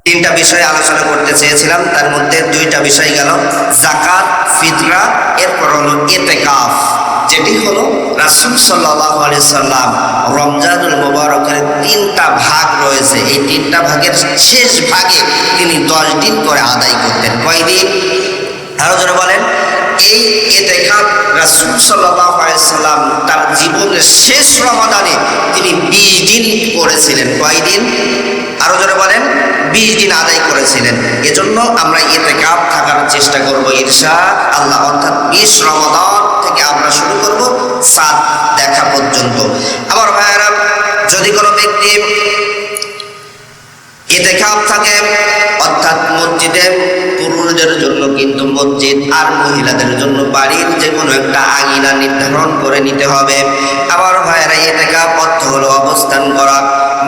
তিনটা বিষয় আলোচনা করতে চেয়েছিলাম, তার মধ্যে দুইটা বিষয় গেল যাকাত, ফিতরা, এরপর হলো ইতিকাফ, যেটি হলো রাসূল সাল্লাল্লাহু আলাইহি সাল্লাম রমজানুল মুবারকের তিনটা ভাগ রয়েছে, এই তিনটা ভাগের শেষ ভাগে তিনি 10 দিন করে আদায় করতেন। কয়দিন? আরো জোরে বলেন। এই ইতিকাফ রাসূল সাল্লাল্লাহু আলাইহি সাল্লাম তার জীবনের শেষ রমাদানে তিনি 20 দিন করেছিলেন। কয়দিন? আরো জোরে বলেন। 20 দিন আদায় করেছিলেন। এজন্য আমরা ইতিকাফ থাকার চেষ্টা করব ইনশাআল্লাহ। অর্থাৎ 20 রমাদান থেকে আমরা শুরু করব 7 দেখা পর্যন্ত। আমার ভাইয়েরা, যদি কোনো ব্যক্তি ইতিকাফ থাকে, অর্থাৎ মসজিদে পুরুষদের জন্য কিন্তু মসজিদ, আর মহিলাদের জন্য বাড়ির যে কোনো একটা আঙিনা নির্ধারণ করে নিতে হবে। আমার ভাইয়েরা, ইতিকাফ অর্থ হলো অবস্থান করা,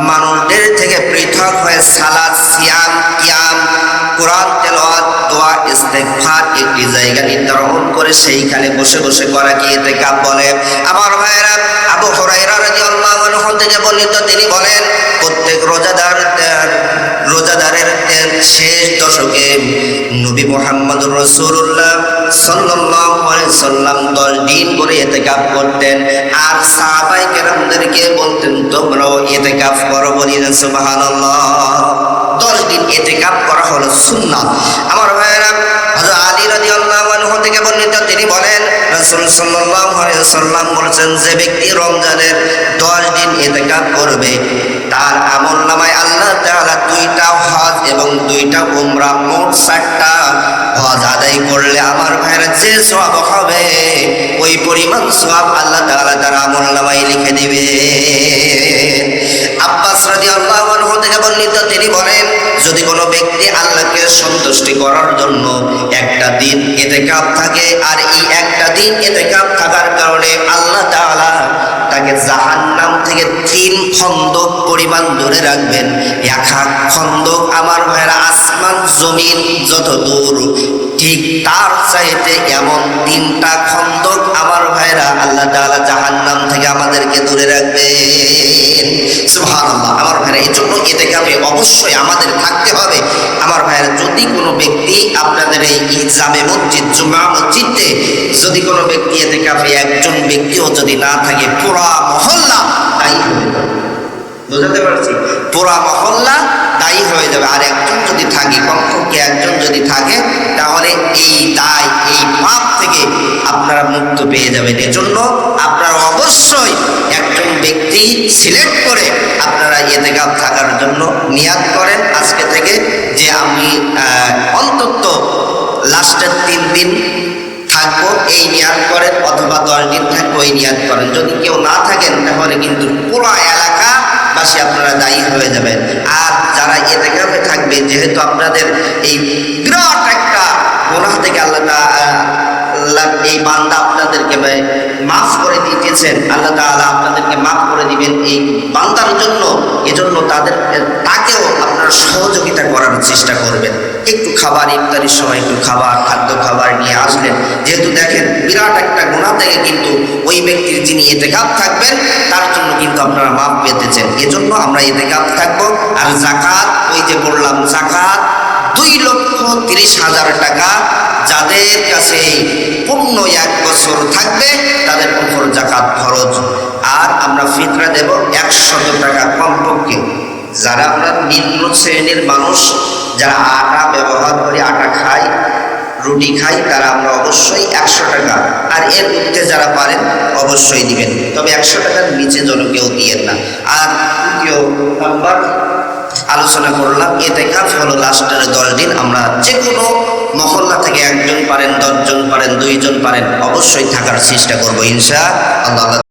মানুষদের থেকে পৃথক হয়ে সালাত, সিয়াম, কিয়াম, কোরআন তেলাওয়াত, দোয়া, ইস্তেগফার একটি জায়গা নির্ধারণ করে সেইখানে বসে বসে করাকে ইতিকাফ বলে। আমার ভাইয়েরা, আবু হুরায়রা রাদিয়াল্লাহু আনহু থেকে বর্ণিত, তিনি বলেন প্রত্যেক রোজাদারের শেষ দশকে নবী মুহাম্মদুর রাসূলুল্লাহ সাল্লাল্লাহু আলাইহি সাল্লাম 10 দিন করে ইতিকাফ করতেন, আর সাহাবায়ে কেরামদেরকে বলতেন তোমরাও ইতিকাফ করো, বলেন সুবহানাল্লাহ। 10 দিন ইতিকাফ করা হলো সুন্নাত। আমার ভাইয়েরা, হযরত আলী রাদিয়াল্লাহু আনহু থেকে বর্ণিত, তিনি বলেন রাসূল সাল্লাল্লাহু আলাইহি সাল্লাম বলেছেন, যে ব্যক্তি রমজানের 10 দিন ইতিকাফ করবে তার আমলনামায় আল্লাহ তাআলা 2টা হজ এবং 2টা উমরা, মোট 4টা হজ আদায় করলে আমার ভাইয়েরা যে সওয়াব হবে ওই পরিমাণ সওয়াব আল্লাহ তাআলা তার আমলনামায় লিখে দিবে। আব্বাস রাদিয়াল্লাহু আনহু থেকে বর্ণিত, তিনি বলেন যদি কোনো ব্যক্তি আল্লাহকে সন্তুষ্টি করার জন্য একটা দিন ইতিকাফ থাকে, আর এই একটা দিন ইতিকাফ থাকার কারণে আল্লাহ তাআলা তাকে জাহান্নাম থেকে 3 খন্দক পরিমাণ দূরে রাখবেন। এক খন্দক আমার ভাইয়েরা আসমান জমিন যত দূর, ঠিক তার চাইতে এমন 3টা খন্দক আমার ভাইয়েরা আল্লাহ তাআলা জাহান্নাম থেকে আমাদেরকে দূরে রাখবেন। সুবহানাল্লাহ। আমার ভাইয়েরা, এই জন্য ইতিকাফে অবশ্যই আমাদের থাকতে হবে। আমার ভাইয়েরা, যদি কোনো ব্যক্তি আপনাদের এই জামে মসজিদ, জুমা মসজিদে যদি কোনো ব্যক্তি ইতিকাফে একজন ব্যক্তিও যদি না থাকে, পুরা মহল্লা দায়ী হয়ে যাবে। বুঝতে পারছি? পুরা মহল্লা দায়ী হয়ে যাবে। আর একজন যদি থাকে, কমপক্ষে একজন যদি থাকে, তাহলে এই দায়, এই পাপ থেকে আপনারা মুক্ত পেয়ে যাবেন। এজন্য আপনারা অবশ্যই একজন ব্যক্তি সিলেক্ট করে আপনারা ইতিকাফ থাকার জন্য নিয়াত করেন আজকে থেকে, যে আমি অন্তত লাস্টের 3 দিন থাকবো, এই নিয়াত করেন, অথবা 10 দিন থাকবো, এই নিয়াত করেন। যদি কেউ না থাকেন তাহলে কিন্তু পুরো এলাকাবাসী আপনারা দায়ী হয়ে যাবেন। আর যারা ইতিকাফে থাকবে, যেহেতু আপনাদের এই বিরাট একটা গুনাহ থেকে আল্লাহ এই বান্দা আপনাদেরকে মাফ করে দিতেছেন, আল্লাহ তাআলা আপনাদেরকে মাফ করে দিবেন এই বান্দার জন্য। এজন্য তাকেও আপনারা সহযোগিতা করার চেষ্টা করবেন। একটু খাবার, ইফতারির সময় একটু খাদ্য খাবার নিয়ে আসলেন। যেহেতু দেখেন বিরাট একটা গুনাহ থেকে কিন্তু ওই ব্যক্তির যিনি ইতিকাফ থাকবেন তার জন্য কিন্তু আপনারা মাফ পেতেছেন। এজন্য আমরা ইতিকাফ থাকবো। আর যাকাত, ওই যে বললাম, যাকাত 2,30,000 টাকা যাদের কাছে পূর্ণ 1 বছর থাকবে তাদের উপর যাকাত ফরজ। আর আমরা ফিতরা দেব 100 টাকা কমপক্ষে। যারা আমরা নিম্ন শ্রেণীর মানুষ, যারা আটা ব্যবহার করি, আটা খাই, রুটি খাই, তারা আমরা অবশ্যই 100 টাকা। আর এর মধ্যে যারা পারেন অবশ্যই দিবেন, তবে 100 টাকার নিচে যেন কেউ দিয়েন না। আর দ্বিতীয় নাম্বার আলোচনা করলাম, ইতিকাফ হলো লাস্টের 10 দিন। আমরা যে কোনো মহল্লা থেকে 1 জন পারেন, 10 জন পারেন, 2 জন পারেন, অবশ্যই থাকার চেষ্টা করবো ইনশাআল্লাহ।